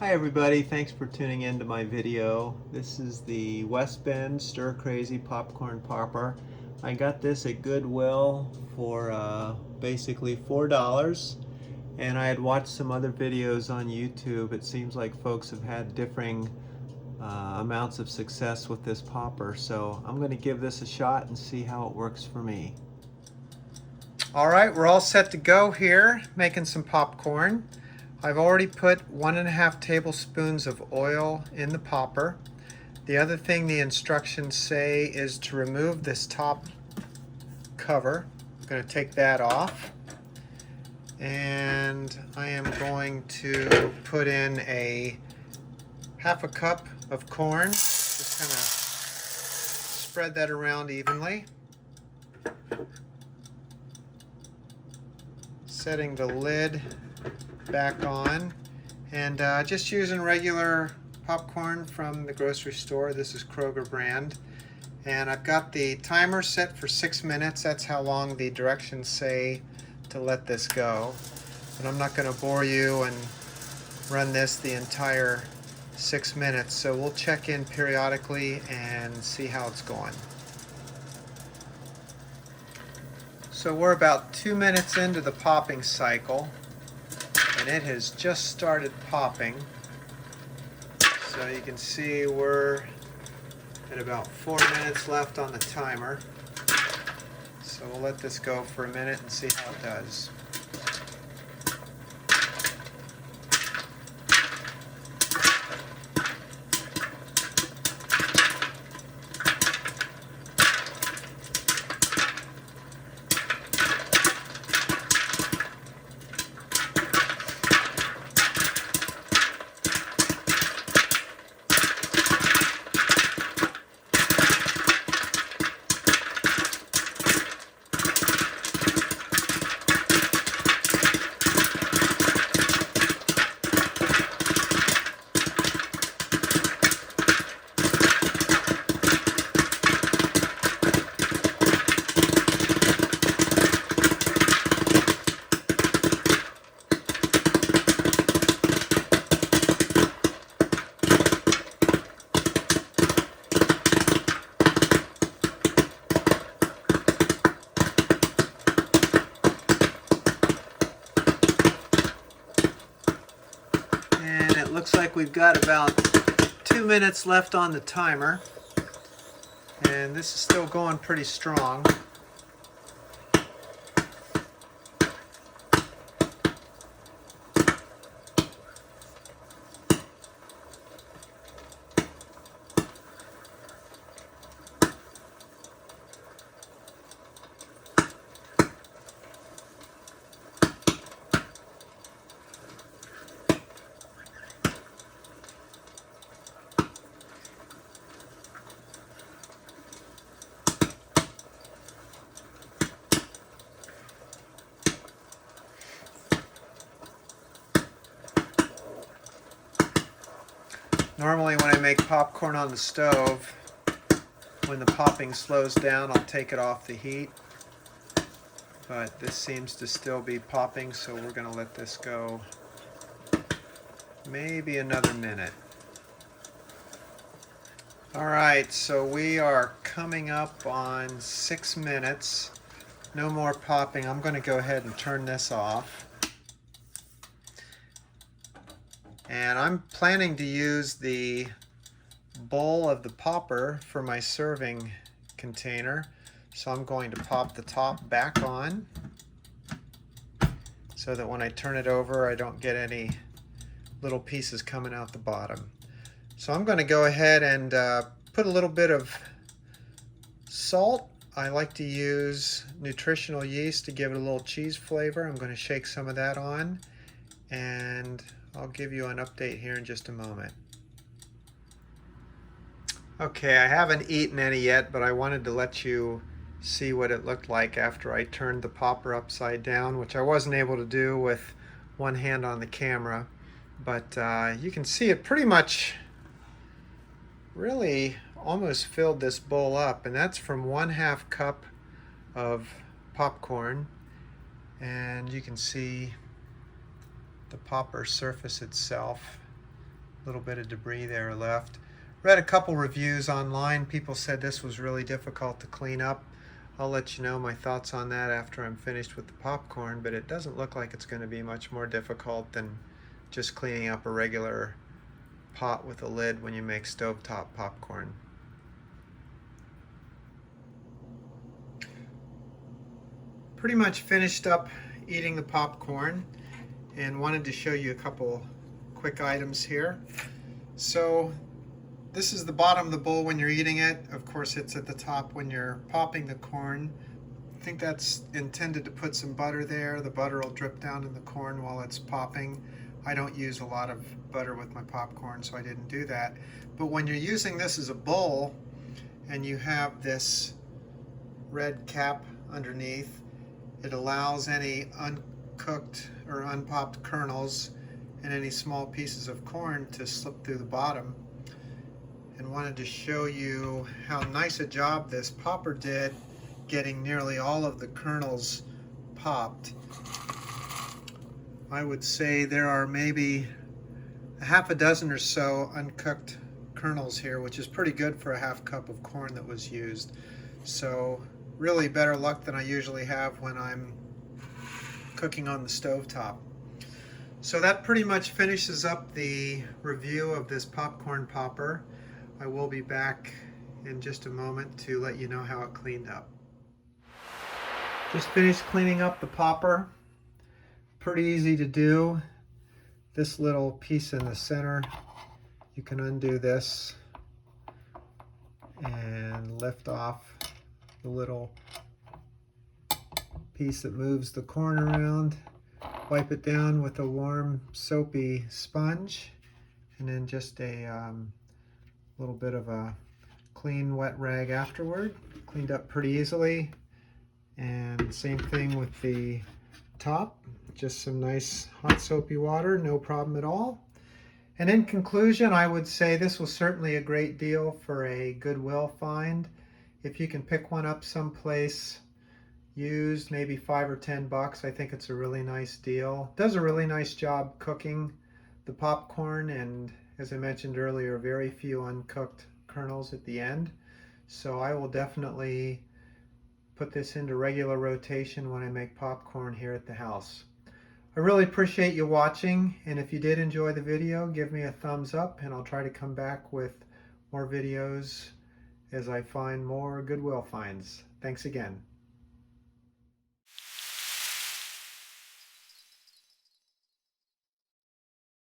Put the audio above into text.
Hi everybody, thanks for tuning in to my video. This is the West Bend Stir Crazy Popcorn Popper. I got this at Goodwill for basically $4, and I had watched some other videos on YouTube. It seems like folks have had differing amounts of success with this popper, so I'm going to give this a shot and see how it works for me. All right, we're all set to go here, making some popcorn. I've already put 1.5 tablespoons of oil in the popper. The other thing the instructions say is to remove this top cover. I'm going to take that off. And I am going to put in a 1/2 cup of corn. Just kind of spread that around evenly. Setting the lid back on, and just using regular popcorn from the grocery store. This is Kroger brand, and I've got the timer set for 6 minutes. That's how long the directions say to let this go, but I'm not going to bore you and run this the entire 6 minutes, so we'll check in periodically and see how it's going. So we're about 2 minutes into the popping cycle, and it has just started popping. So you can see we're at about 4 minutes left on the timer. So we'll let this go for a minute and see how it does. And it looks like we've got about 2 minutes left on the timer, and this is still going pretty strong. Normally when I make popcorn on the stove, when the popping slows down, I'll take it off the heat. But this seems to still be popping, so we're going to let this go maybe another minute. Alright, so we are coming up on 6 minutes. No more popping. I'm going to go ahead and turn this off. And I'm planning to use the bowl of the popper for my serving container. So I'm going to pop the top back on so that when I turn it over, I don't get any little pieces coming out the bottom. So I'm going to go ahead and put a little bit of salt. I like to use nutritional yeast to give it a little cheese flavor. I'm going to shake some of that on, and I'll give you an update here in just a moment. Okay, I haven't eaten any yet, but I wanted to let you see what it looked like after I turned the popper upside down, which I wasn't able to do with one hand on the camera. But you can see it pretty much really almost filled this bowl up, and that's from 1/2 cup of popcorn. And you can see the popper surface itself little bit of debris there left. Read a couple reviews online. People said this was really difficult to clean up. I'll let you know my thoughts on that after I'm finished with the popcorn, but it doesn't look like it's going to be much more difficult than just cleaning up a regular pot with a lid when you make stovetop popcorn. Pretty much finished up eating the popcorn and wanted to show you a couple quick items here. So this is the bottom of the bowl when you're eating it. Of course, it's at the top when you're popping the corn. I think that's intended to put some butter there. The butter will drip down in the corn while it's popping. I don't use a lot of butter with my popcorn, so I didn't do that. But when you're using this as a bowl and you have this red cap underneath, it allows any uncooked or unpopped kernels and any small pieces of corn to slip through the bottom. And wanted to show you how nice a job this popper did getting nearly all of the kernels popped. I would say there are maybe a half a dozen or so uncooked kernels here, which is pretty good for a half cup of corn that was used. So really better luck than I usually have when I'm cooking on the stovetop. So that pretty much finishes up the review of this popcorn popper. I will be back in just a moment to let you know how it cleaned up. Just finished cleaning up the popper. Pretty easy to do. This little piece in the center, you can undo this and lift off the little piece that moves the corn around. Wipe it down with a warm soapy sponge, and then just a little bit of a clean wet rag afterward. Cleaned up pretty easily. And same thing with the top, just some nice hot soapy water, no problem at all. And in conclusion, I would say this was certainly a great deal for a Goodwill find. If you can pick one up someplace used, maybe $5 or $10, I think it's a really nice deal. Does a really nice job cooking the popcorn, and as I mentioned earlier, very few uncooked kernels at the end. So I will definitely put this into regular rotation when I make popcorn here at the house. I really appreciate you watching, and if you did enjoy the video, give me a thumbs up, and I'll try to come back with more videos as I find more Goodwill finds. Thanks again.